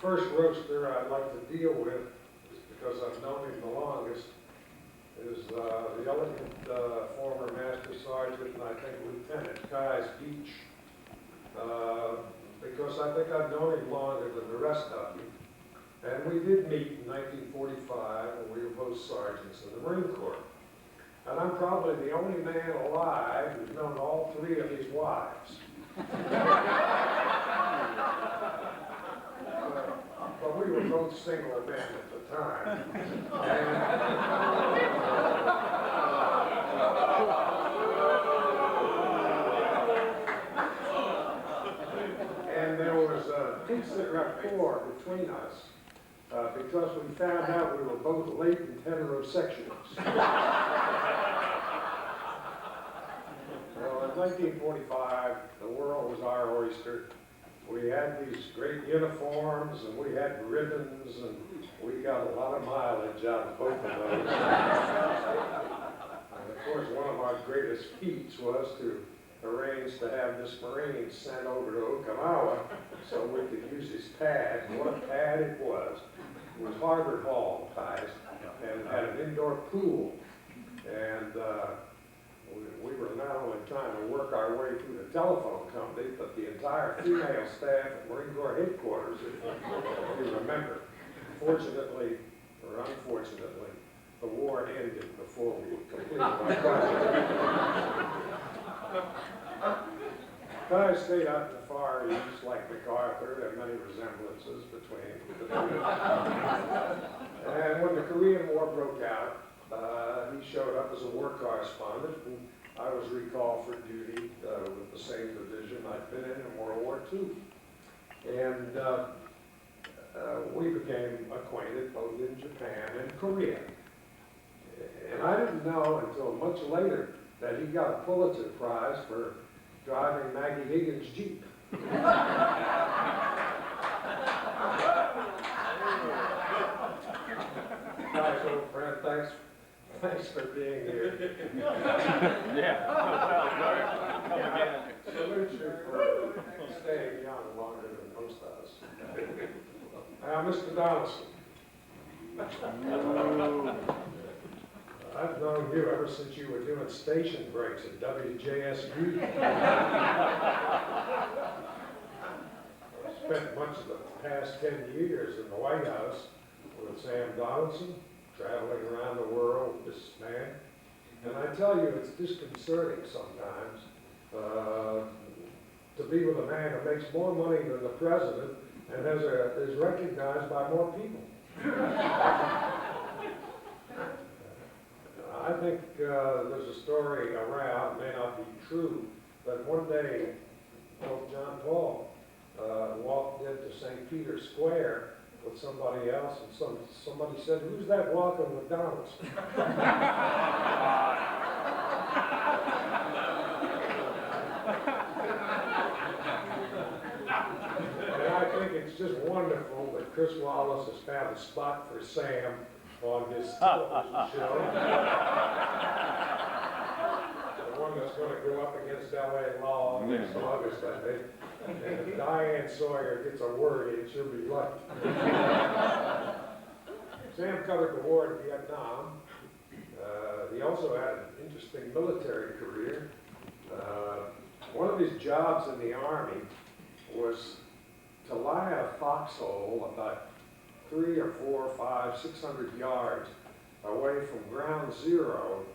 first roaster I'd like to deal with, is because I've known him the longest, is the elegant former Master Sergeant and I think Lieutenant Kais Beach, because I think I've known him longer than the rest of you. And we did meet in 1945 when we were both sergeants in the Marine Corps. And I'm probably the only man alive who's known all three of his wives. But we were both single men at the time. And there was a decent rapport between us because we found out we were both latent heterosexuals. Well, in 1945, the world was our oyster. We had these great uniforms, and we had ribbons, and we got a lot of mileage out of both of those. And of course, one of our greatest feats was to arrange to have this Marine sent over to Okinawa so we could use his pad. And what a pad it was. It was Harvard Hall sized, and had an indoor pool. And we were not only trying to work our way through the telephone company, but the entire female staff at Marine Corps headquarters, if you remember. Fortunately, or unfortunately, the war ended before we completed our project. I stayed out in the Far East like MacArthur. There are many resemblances between the two. And when the Korean War broke out, he showed up as a war correspondent, and I was recalled for duty with the same division I'd been in World War II. And we became acquainted both in Japan and Korea. And I didn't know until much later that he got a Pulitzer Prize for driving Maggie Higgins' Jeep. Guys, old friend, thanks for being here. Yeah. Come again. Salute you for staying young longer than most of us. Now, Mr. Donaldson. I've known you ever since you were doing station breaks at WJSU. I spent much of the past 10 years in the White House with Sam Donaldson, traveling around the world with this man. And I tell you, it's disconcerting sometimes to be with a man who makes more money than the president and is recognized by more people. I think there's a story around, may not be true, but one day Pope John Paul walked into St. Peter's Square with somebody else, and somebody said, "Who's that walking with Donaldson?" And I think it's just wonderful that Chris Wallace has found a spot for Sam on his television show. The one that's going to go up against L.A. Law next August, I think. And if Diane Sawyer gets a word in, she'll be lucky. Sam covered the war in Vietnam. He also had an interesting military career. One of his jobs in the Army was to lie at a foxhole about 300 or 400 or 500, 600 yards away from ground zero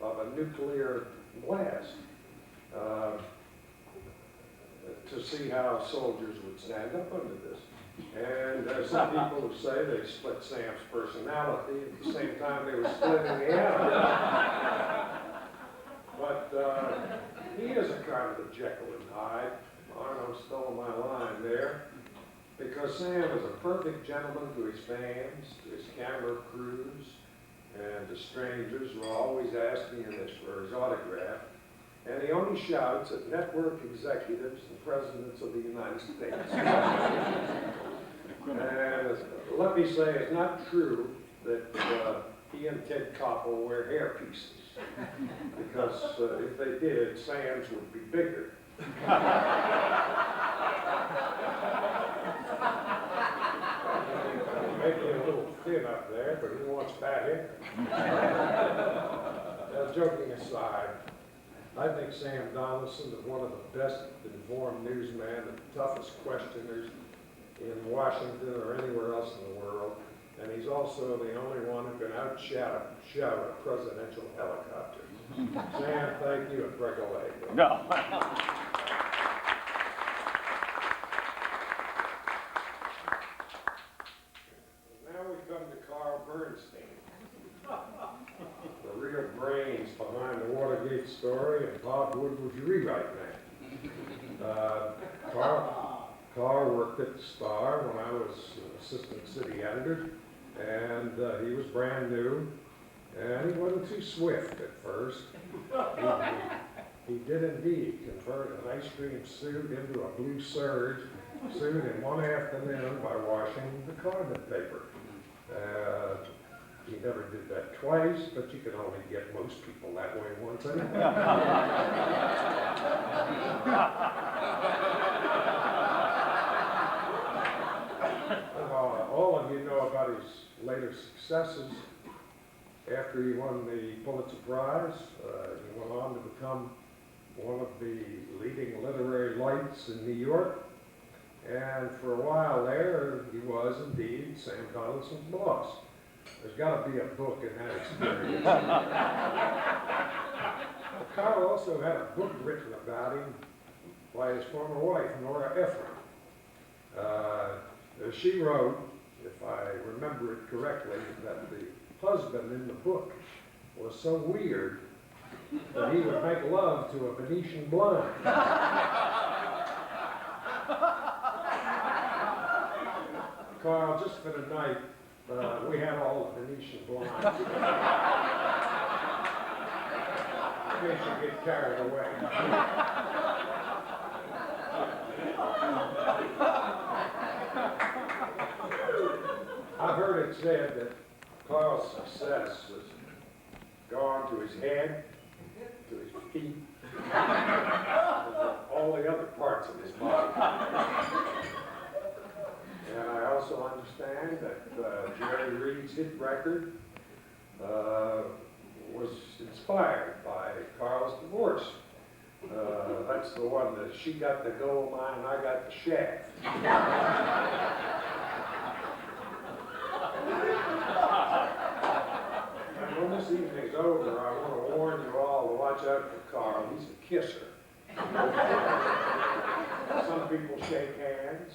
of a nuclear blast to see how soldiers would stand up under this. And there's some people who say they split Sam's personality at the same time they were splitting the atom. But he is a kind of a Jekyll and Hyde. Arnold stole my line there. Because Sam is a perfect gentleman to his fans, to his camera crews, and to strangers who are always asking him for his autograph. And he only shouts at network executives and presidents of the United States. And let me say, it's not true that he and Ted Koppel wear hairpieces. Because if they did, Sam's would be bigger. kid up there, but he wants Pat Hickman. Joking aside, I think Sam Donaldson is one of the best informed newsmen, the toughest questioners in Washington or anywhere else in the world. And he's also the only one who can shout a presidential helicopter. Sam, thank you, and break a leg. No. Now we come to Carl Bernstein, the real brains behind the Watergate story and Bob Woodward's rewrite man. Carl worked at the Star when I was assistant city editor, and he was brand new, and he wasn't too swift at first. He did indeed convert an ice cream suit into a blue serge suit in one afternoon by washing the carbon paper. He never did that twice, but you can only get most people that way once anyway. All of you know about his later successes. After he won the Pulitzer Prize, he went on to become one of the leading literary lights in New York. And for a while there, he was indeed Sam Donaldson's boss. There's got to be a book in that experience. Carl also had a book written about him by his former wife, Nora Ephron. She wrote, if I remember it correctly, that the husband in the book was so weird that he would make love to a Venetian blind. Carl, just for the night, we had all the Venetian blinds. In case you get carried away. I've heard it said that Carl's success was gone to his head, to his feet, and all the other parts of his body. And I also understand that Jerry Reed's hit record was inspired by Carl's divorce. That's the one that she got the gold mine and I got the shaft. And when this evening's over, I want to warn you all to watch out for Carl. He's a kisser. Some people shake hands.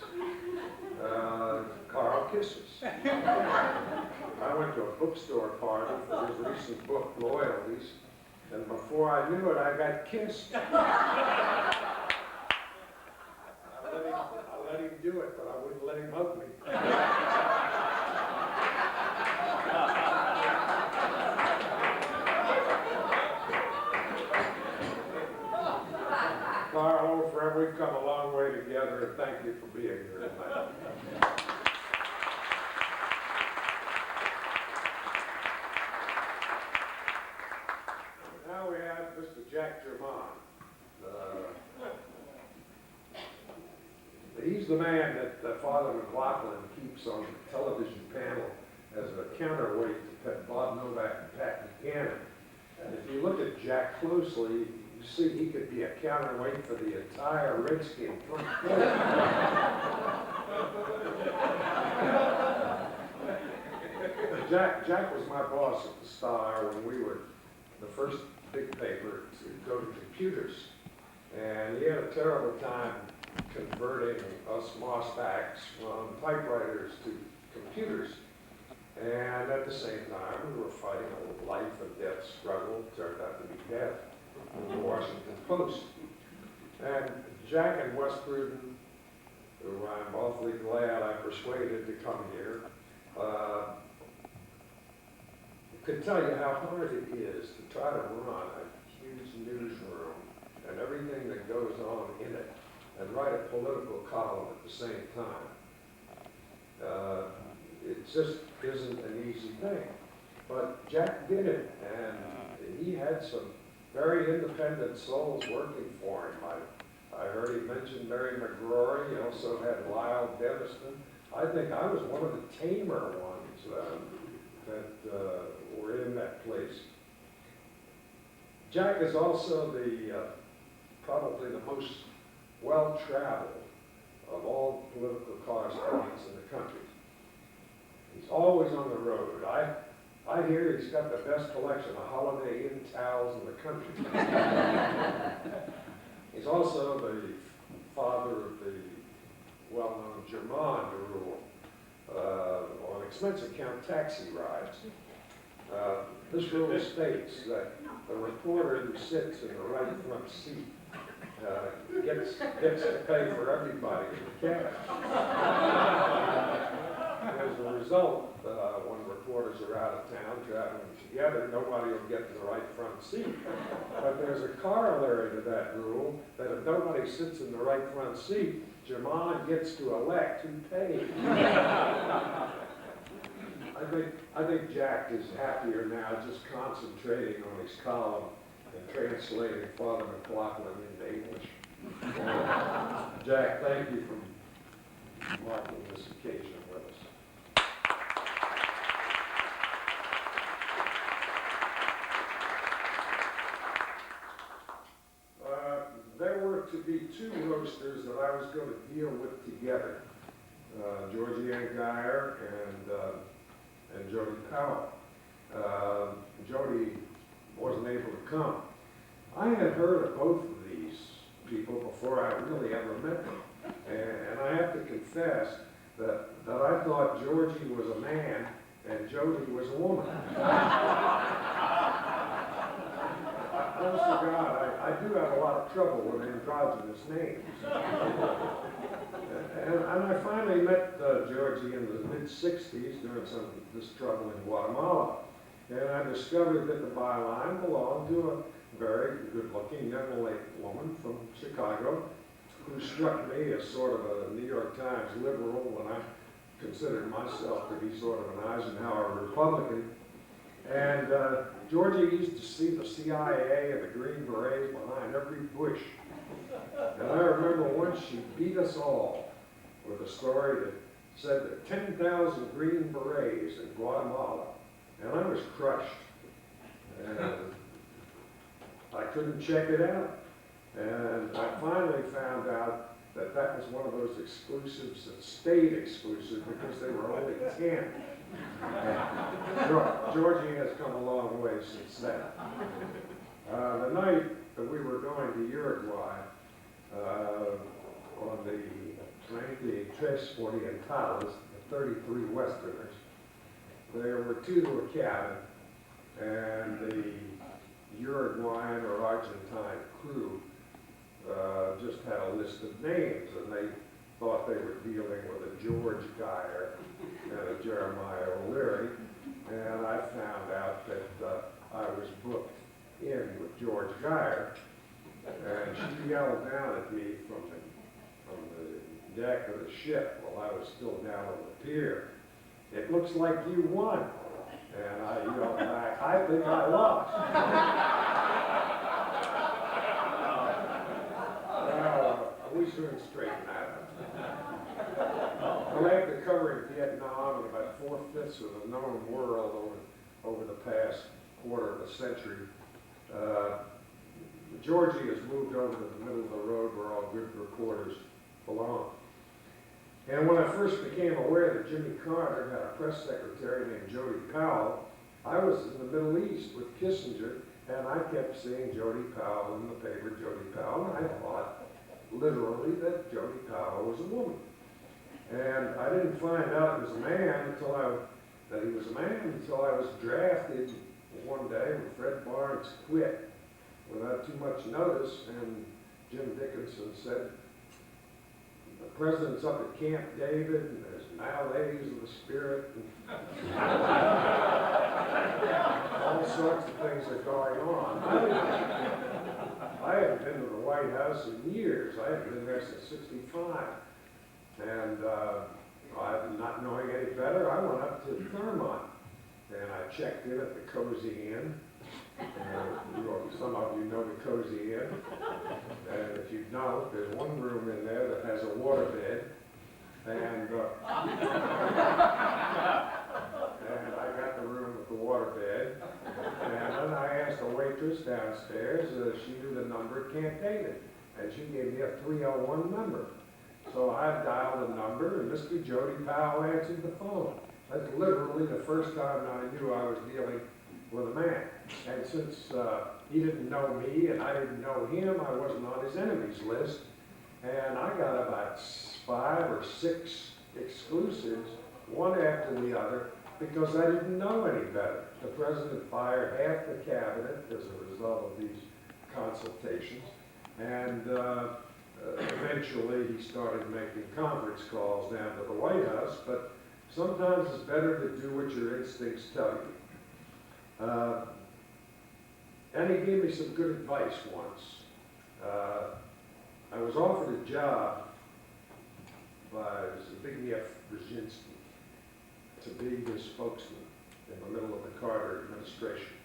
Carl kisses. I went to a bookstore party for his recent book, Loyalties, and before I knew it, I got kissed. I let him do it, but I wouldn't let him hug me. Carl, old friend, we've come a long way together, and thank you for being here tonight. Now we have Mr. Jack Germán. He's the man that Father McLaughlin keeps on the television panel as a counterweight to Bob Novak and Pat Buchanan. And if you look at Jack closely, you see he could be a counterweight for the entire Redskin front court. Jack was my boss at the Star when we were the first big paper to go to computers. And he had a terrible time converting us mossbacks from typewriters to computers. And at the same time, we were fighting a life and death struggle, turned out to be death, in the Washington Post. And Jack and Wes Pruden, who I'm awfully glad I persuaded to come here, could tell you how hard it is to try to run a huge newsroom and everything that goes on in it, and write a political column at the same time. It just isn't an easy thing. But Jack did it, and he had some very independent souls working for him. I heard he mentioned Mary McGrory. He also had Lyle Denniston. I think I was one of the tamer ones that were in that place. Jack is also probably the most well-traveled of all political correspondents in the country. He's always on the road. I hear he's got the best collection of Holiday Inn towels in the country. He's also the father of the well-known Germain rule on expense account taxi rides. This rule states that the reporter who sits in the right front seat gets to pay for everybody in the cab. As a result, when reporters are out of town traveling together, nobody will get in the right front seat. But there's a corollary to that rule, that if nobody sits in the right front seat, Germain gets to elect who pays. I think Jack is happier now just concentrating on his column and translating Father McLaughlin into English. Jack, thank you for marking this occasion with us. There were to be two roasters that I was going to deal with together, Georgie Ann Geyer and Jody Powell. Jody wasn't able to come. I had heard of both of these people before I really ever met them. And I have to confess that I thought Georgie was a man and Jody was a woman. Honest to God, I do have a lot of trouble with androgynous names. And I finally met Georgie in the mid-'60s during some of this trouble in Guatemala. And I discovered that the byline belonged to a very good-looking young woman from Chicago who struck me as sort of a New York Times liberal when I considered myself to be sort of an Eisenhower Republican. And Georgie used to see the CIA and the Green Berets behind every bush. And I remember once she beat us all with a story that said that 10,000 Green Berets in Guatemala. And I was crushed. And I couldn't check it out. And I finally found out that that was one of those exclusives that stayed exclusive because they were only 10. Georgie has come a long way since then. The night that we were going to Uruguay on the Tres Orientales, the 33 Westerners, there were two to a cabin, and the Uruguayan or Argentine crew just had a list of names, and they thought they were dealing with a George Geyer and a Jeremiah O'Leary, and I found out that I was booked in with George Geyer, and she yelled down at me from the deck of the ship while I was still down on the pier, "It looks like you won." And I yelled back, "I think I lost." We soon straightened that up. After covering Vietnam and about 4/5 of the known world over the past quarter of a century, Georgie has moved over to the middle of the road where all good reporters belong. And when I first became aware that Jimmy Carter had a press secretary named Jody Powell, I was in the Middle East with Kissinger, and I kept seeing Jody Powell in the paper, Jody Powell, and I thought literally that Jody Powell was a woman. And I didn't find out he was a man until I was drafted one day when Fred Barnes quit without too much notice, and Jim Dickinson said, "The president's up at Camp David, and there's maladies of the spirit, and all sorts of things are going on." I haven't been to the White House in years. I haven't been there since '65. And not knowing any better, I went up to Thurmont, and I checked in at the Cozy Inn. Some of you know the Cozy Inn. And if you don't, there's one room in there that has a waterbed. And waitress downstairs, she knew the number at Camp David, and she gave me a 301 number. So I dialed the number, and Mr. Jody Powell answered the phone. That's literally the first time I knew I was dealing with a man. And since he didn't know me and I didn't know him, I wasn't on his enemies list. And I got about 5 or 6 exclusives, one after the other, because I didn't know any better. The president fired half the cabinet as a result of these consultations. And eventually he started making conference calls down to the White House, but sometimes it's better to do what your instincts tell you. And he gave me some good advice once. I was offered a job by Zbigniew Brzezinski to be his spokesman in the middle of the Carter administration.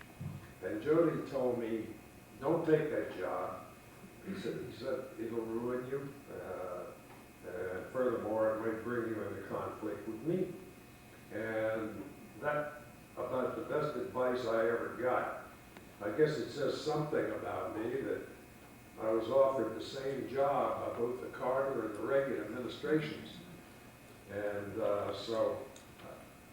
And Jody told me, don't take that job. He said it'll ruin you. And furthermore, it might bring you into conflict with me. And that about the best advice I ever got. I guess it says something about me that I was offered the same job by both the Carter and the Reagan administrations. And so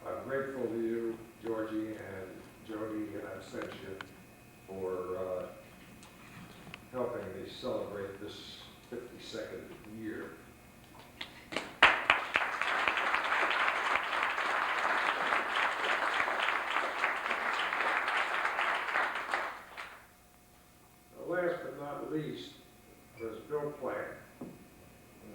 I'm grateful to you, Georgie and Jody and Absentia, for helping me celebrate this 52nd year. Last but not least, there's Bill Plant. He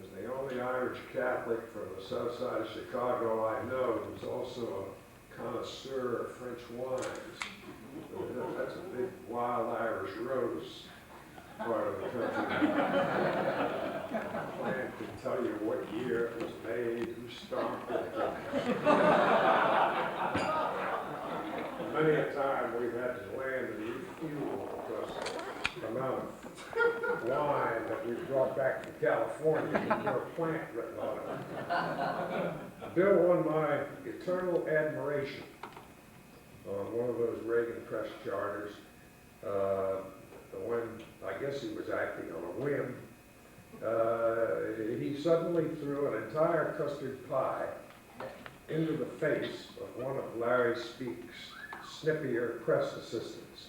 was the only Irish Catholic from the south side of Chicago I know who's also a connoisseur of French wines. That's a big wild Irish rose part of the country. Plant can tell you what year it was made, who stomped it. Many a time we've had to land and refuel because the amount of wine that we brought back from California with more Plant written on it. Bill won my eternal admiration on one of those Reagan press charters when I guess he was acting on a whim. He suddenly threw an entire custard pie into the face of one of Larry Speak's snippier press assistants.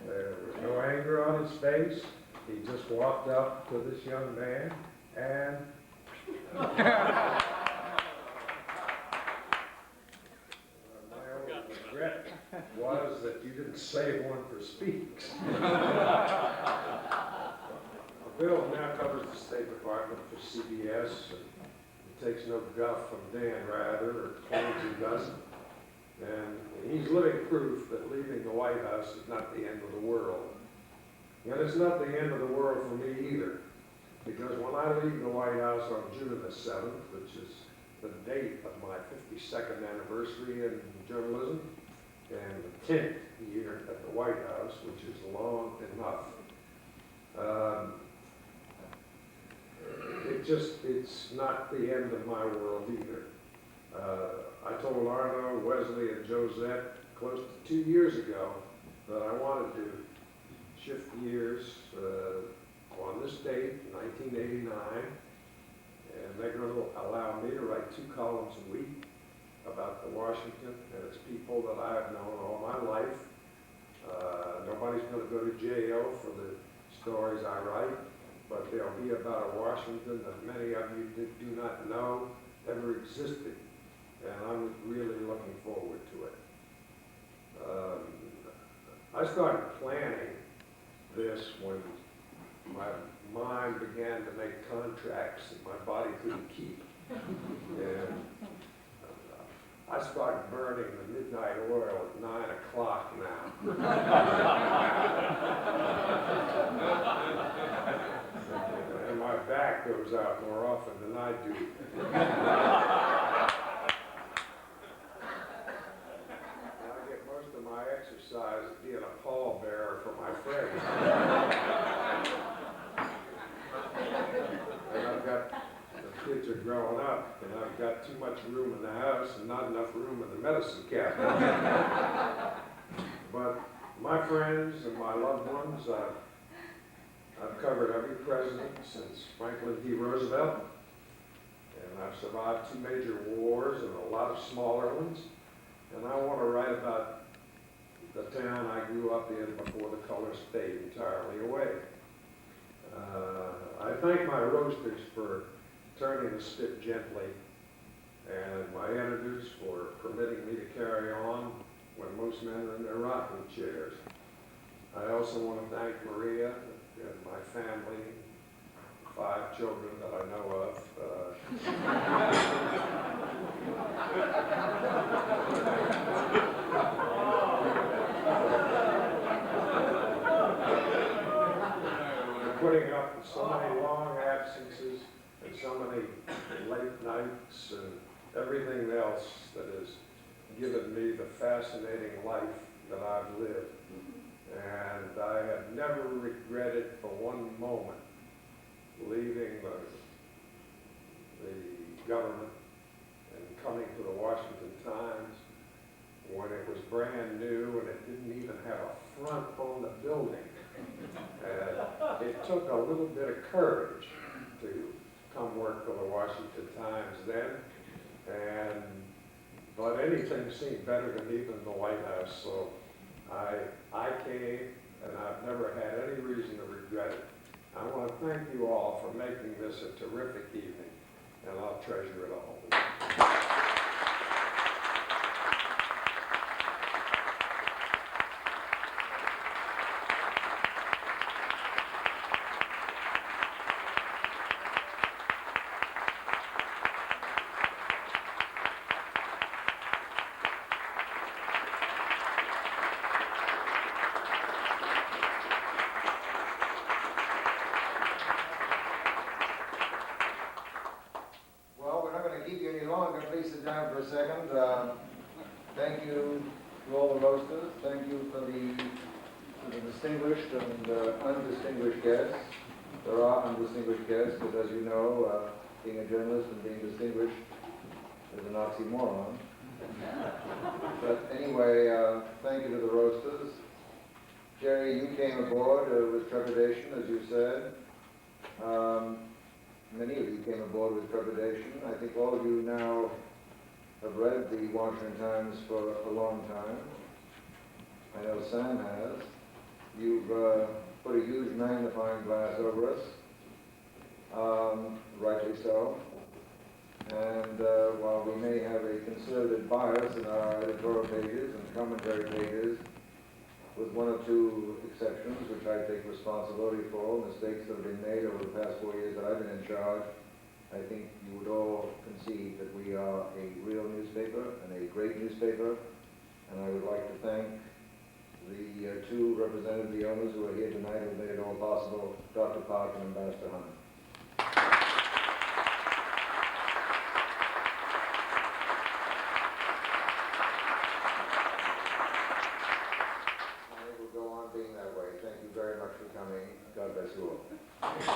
There was no anger on his face. He just walked up to this young man and my only regret was that you didn't save one for Speaks. Bill now covers the State Department for CBS, and he takes no guff from Dan Rather, or claims he doesn't. And he's living proof that leaving the White House is not the end of the world. And it's not the end of the world for me either, because when I leave the White House on June the 7th, which is the date of my 52nd anniversary in journalism, and the 10th year at the White House, which is long enough, it's not the end of my world either. I told Arno, Wesley, and Josette close to 2 years ago that I wanted to shift gears on this date, 1989, and they're going to allow me to write 2 columns a week about the Washington and its people that I have known all my life. Nobody's going to go to jail for the stories I write, but they'll be about a Washington that many of you do not know ever existed. And I'm really looking forward to it. I started planning this when my mind began to make contracts that my body couldn't keep. And I started burning the midnight oil at 9 o'clock now. And my back goes out more often than I do. My exercise is being a pallbearer for my friends. And I've got, the kids are growing up, and I've got too much room in the house and not enough room in the medicine cabinet. But My friends and my loved ones, I've covered every president since Franklin D. Roosevelt, and I've survived 2 major wars and a lot of smaller ones, and I want to write about the town I grew up in before the colors fade entirely away. I thank my roasters for turning the spit gently, and my editors for permitting me to carry on when most men are in their rocking chairs. I also want to thank Maria and my family, 5 children that I know of. For putting up with so many long absences and so many late nights and everything else that has given me the fascinating life that I've lived. And I have never regretted for one moment leaving the government and coming to the Washington Times when it was brand new and it didn't even have a front on the building. And it took a little bit of courage to come work for the Washington Times then, but anything seemed better to me than the White House, so I came, and I've never had any reason to regret it. I want to thank you all for making this a terrific evening, and I'll treasure it all. Please sit down for a second. Thank you to all the roasters. Thank you to the distinguished and undistinguished guests. There are undistinguished guests, because as you know, being a journalist and being distinguished is an oxymoron. But anyway, thank you to the roasters. Jerry, you came aboard with trepidation, as you said. Many of you came aboard with trepidation. I think all of you now have read the Washington Times for a long time. I know Sam has. You've put a huge magnifying glass over us, rightly so. And while we may have a conservative bias in our editorial pages and commentary pages, with 1 or 2 exceptions, which I take responsibility for, mistakes that have been made over the past 4 years that I've been in charge, I think you would all concede that we are a real newspaper and a great newspaper. And I would like to thank the 2 representatives of the owners who are here tonight who made it all possible, Dr. Park and Ambassador Hunt. Being that way. Thank you very much for coming. God bless you all. Thank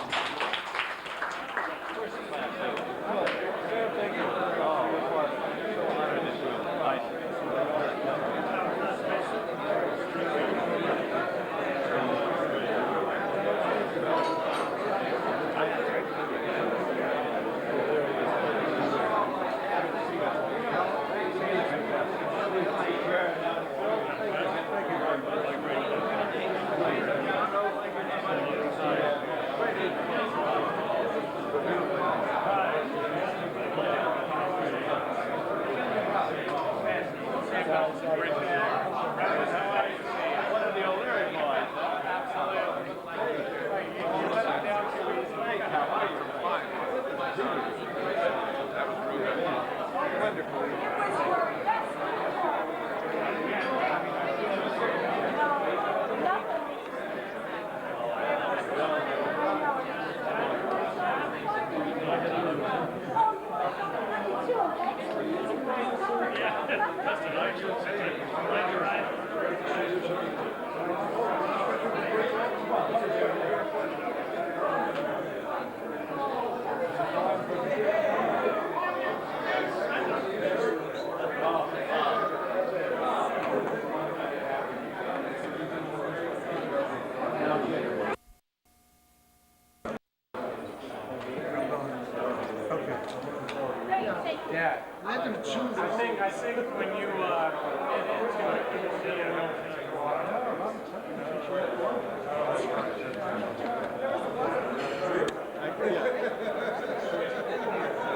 you. Yeah. Let them choose. I think when you get into it, you'll see it.